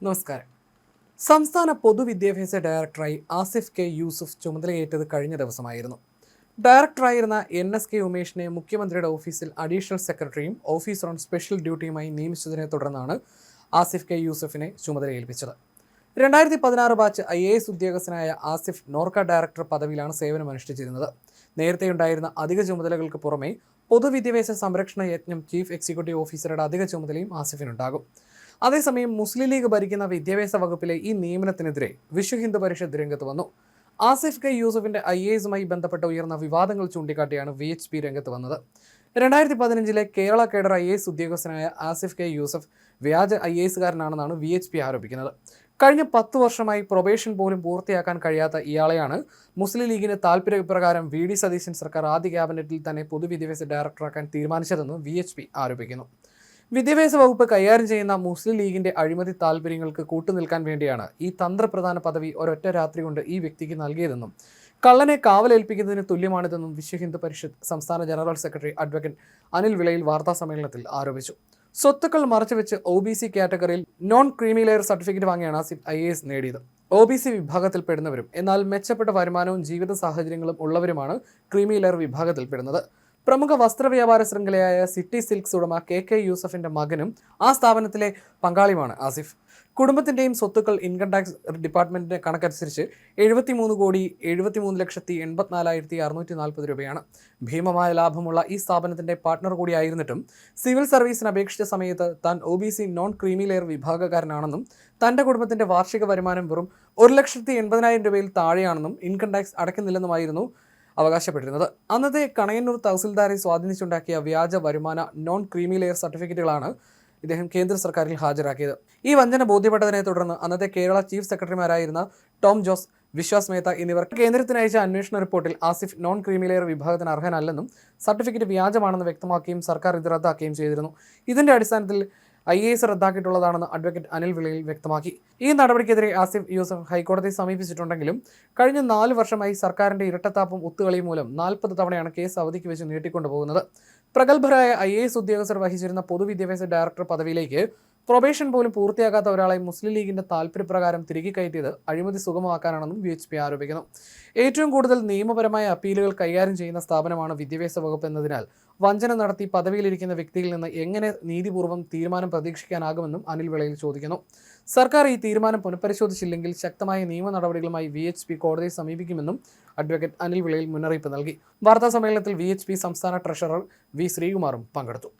നമസ്കാരം. സംസ്ഥാന പൊതുവിദ്യാഭ്യാസ ഡയറക്ടറായി ആസിഫ് കെ യൂസുഫ് ചുമതലയേറ്റത് കഴിഞ്ഞ ദിവസമായിരുന്നു. ഡയറക്ടറായിരുന്ന NSK ഉമേഷിനെ മുഖ്യമന്ത്രിയുടെ ഓഫീസിൽ അഡീഷണൽ സെക്രട്ടറിയും ഓഫീസർ ഓൺ സ്പെഷ്യൽ ഡ്യൂട്ടിയുമായി നിയമിച്ചതിനെ തുടർന്നാണ് ആസിഫ് കെ യൂസുഫിനെ ചുമതലയേൽപ്പിച്ചത്. 2016 ബാച്ച് IAS ഉദ്യോഗസ്ഥനായ ആസിഫ് നോർക്ക ഡയറക്ടർ പദവിയിലാണ് സേവനമനുഷ്ഠിച്ചിരുന്നത്. നേരത്തെയുണ്ടായിരുന്ന അധിക ചുമതലകൾക്ക് പുറമെ പൊതുവിദ്യാഭ്യാസ സംരക്ഷണ യജ്ഞം ചീഫ് എക്സിക്യൂട്ടീവ് ഓഫീസറുടെ അധിക ചുമതലയും ആസിഫിനുണ്ടാകും. അതേസമയം മുസ്ലിം ലീഗ് ഭരിക്കുന്ന വിദ്യാഭ്യാസ വകുപ്പിലെ ഈ നിയമനത്തിനെതിരെ വിശ്വ ഹിന്ദു പരിഷത്ത് രംഗത്ത് വന്നു. ആസിഫ് കെ യൂസുഫിന്റെ IASുമായി ബന്ധപ്പെട്ട് ഉയർന്ന വിവാദങ്ങൾ ചൂണ്ടിക്കാട്ടിയാണ് VHP രംഗത്ത് വന്നത്. 2015 കേരള കേഡർ IAS ഉദ്യോഗസ്ഥനായ ആസിഫ് കെ യൂസഫ് വ്യാജ IASകാരനാണെന്നാണ് VHP ആരോപിക്കുന്നത്. കഴിഞ്ഞ 10 വർഷമായി പ്രൊബേഷൻ പോലും പൂർത്തിയാക്കാൻ കഴിയാത്ത ഇയാളെയാണ് മുസ്ലിം ലീഗിന് താൽപര്യപ്രകാരം VD സതീശൻ സർക്കാർ ആദ്യ ക്യാബിനറ്റിൽ തന്നെ പൊതുവിദ്യാഭ്യാസ ഡയറക്ടറാക്കാൻ തീരുമാനിച്ചതെന്ന് VHP ആരോപിക്കുന്നു. വിദ്യാഭ്യാസ വകുപ്പ് കൈകാര്യം ചെയ്യുന്ന മുസ്ലിം ലീഗിന്റെ അഴിമതി താൽപര്യങ്ങൾക്ക് കൂട്ടുനിൽക്കാൻ വേണ്ടിയാണ് ഈ തന്ത്രപ്രധാന പദവി ഒരൊറ്റ രാത്രി കൊണ്ട് ഈ വ്യക്തിക്ക് നൽകിയതെന്നും കള്ളനെ കാവലേൽപ്പിക്കുന്നതിന് തുല്യമാണിതെന്നും വിശ്വ ഹിന്ദു പരിഷത്ത് സംസ്ഥാന ജനറൽ സെക്രട്ടറി അഡ്വക്കേറ്റ് അനിൽ വിളയിൽ വാർത്താസമ്മേളനത്തിൽ ആരോപിച്ചു. സ്വത്തുക്കൾ മറച്ചുവെച്ച് OBC കാറ്റഗറിയിൽ നോൺ ക്രീമി ലെയർ സർട്ടിഫിക്കറ്റ് വാങ്ങിയാണ് ആസിഫ് IAS നേടിയത്. OBC വിഭാഗത്തിൽപ്പെടുന്നവരും എന്നാൽ മെച്ചപ്പെട്ട വരുമാനവും ജീവിത സാഹചര്യങ്ങളും ഉള്ളവരുമാണ് ക്രീമി ലെയർ വിഭാഗത്തിൽപ്പെടുന്നത്. പ്രമുഖ വസ്ത്രവ്യാപാര ശൃംഖലയായ സിറ്റി സിൽക്സ് ഉടമ KK യൂസഫിന്റെ മകനും ആ സ്ഥാപനത്തിലെ പങ്കാളിയുമാണ് ആസിഫ്. കുടുംബത്തിന്റെയും സ്വത്തുക്കൾ ഇൻകം ടാക്സ് ഡിപ്പാർട്ട്മെന്റിന്റെ കണക്കനുസരിച്ച് 73,73,84,640 രൂപയാണ്. ഭീമമായ ലാഭമുള്ള ഈ സ്ഥാപനത്തിന്റെ പാർട്ട്ണർ കൂടിയായിരുന്നിട്ടും സിവിൽ സർവീസിന് അപേക്ഷിച്ച സമയത്ത് താൻ OBC നോൺ ക്രീമി ലെയർ വിഭാഗക്കാരനാണെന്നും തന്റെ കുടുംബത്തിന്റെ വാർഷിക വരുമാനം വെറും 1,80,000 രൂപയിൽ താഴെയാണെന്നും ഇൻകം ടാക്സ് അടയ്ക്കുന്നില്ലെന്നുമായിരുന്നു അവകാശപ്പെട്ടിരുന്നത്. അന്നത്തെ കണയന്നൂർ തഹസിൽദാരെ സ്വാധീനിച്ചുണ്ടാക്കിയ വ്യാജ വരുമാന നോൺ ക്രീമി ലെയർ സർട്ടിഫിക്കറ്റുകളാണ് ഇദ്ദേഹം കേന്ദ്ര സർക്കാരിൽ ഹാജരാക്കിയത്. ഈ വഞ്ചന ബോധ്യപ്പെട്ടതിനെ തുടർന്ന് അന്നത്തെ കേരള ചീഫ് സെക്രട്ടറിമാരായിരുന്ന ടോം ജോസ്, വിശ്വാസ് മേത്ത എന്നിവർ കേന്ദ്രത്തിന് അയച്ച അന്വേഷണ റിപ്പോർട്ടിൽ ആസിഫ് നോൺ ക്രീമി ലെയർ വിഭാഗത്തിന് അർഹനല്ലെന്നും സർട്ടിഫിക്കറ്റ് വ്യാജമാണെന്ന് വ്യക്തമാക്കുകയും സർക്കാർ ഇത് റദ്ദാക്കുകയും ചെയ്തിരുന്നു. ഇതിന്റെ അടിസ്ഥാനത്തിൽ IAS റദ്ദാക്കിയിട്ടുള്ളതാണെന്ന് അഡ്വക്കേറ്റ് അനിൽ വിളയിൽ വ്യക്തമാക്കി. ഈ നടപടിക്കെതിരെ ആസിഫ് യൂസഫ് ഹൈക്കോടതിയെ സമീപിച്ചിട്ടുണ്ടെങ്കിലും കഴിഞ്ഞ 4 വർഷമായി സർക്കാരിന്റെ ഇരട്ടത്താപ്പും ഒത്തുകളിയും മൂലം 40 തവണയാണ് കേസ് അവധിക്ക് വെച്ച് നീട്ടിക്കൊണ്ടുപോകുന്നത്. പ്രഗത്ഭരായ IAS ഉദ്യോഗസ്ഥർ വഹിച്ചിരുന്ന പൊതുവിദ്യാഭ്യാസ ഡയറക്ടർ പദവിയിലേക്ക് പ്രൊബേഷൻ പോലും പൂർത്തിയാക്കാത്ത ഒരാളെ മുസ്ലിം ലീഗിന്റെ താൽപര്യപ്രകാരം തിരികെ കയറ്റിയത് അഴിമതി സുഗമമാക്കാനാണെന്നും VHP ആരോപിക്കുന്നു. ഏറ്റവും കൂടുതൽ നിയമപരമായ അപ്പീലുകൾ കൈകാര്യം ചെയ്യുന്ന സ്ഥാപനമാണ് വിദ്യാഭ്യാസ വകുപ്പ് എന്നതിനാൽ വഞ്ചന നടത്തി പദവിയിലിരിക്കുന്ന വ്യക്തിയിൽ നിന്ന് എങ്ങനെ നീതിപൂർവ്വം തീരുമാനം പ്രതീക്ഷിക്കാനാകുമെന്നും അനിൽ വിളയിൽ ചോദിക്കുന്നു. സർക്കാർ ഈ തീരുമാനം പുനഃപരിശോധിച്ചില്ലെങ്കിൽ ശക്തമായ നിയമ നടപടികളുമായി VHP കോടതിയെ സമീപിക്കുമെന്നും അഡ്വക്കേറ്റ് അനിൽ വിളയിൽ മുന്നറിയിപ്പ് നൽകി. വാർത്താ സമ്മേളനത്തിൽ VHP സംസ്ഥാന ട്രഷറർ V ശ്രീകുമാറും പങ്കെടുത്തു.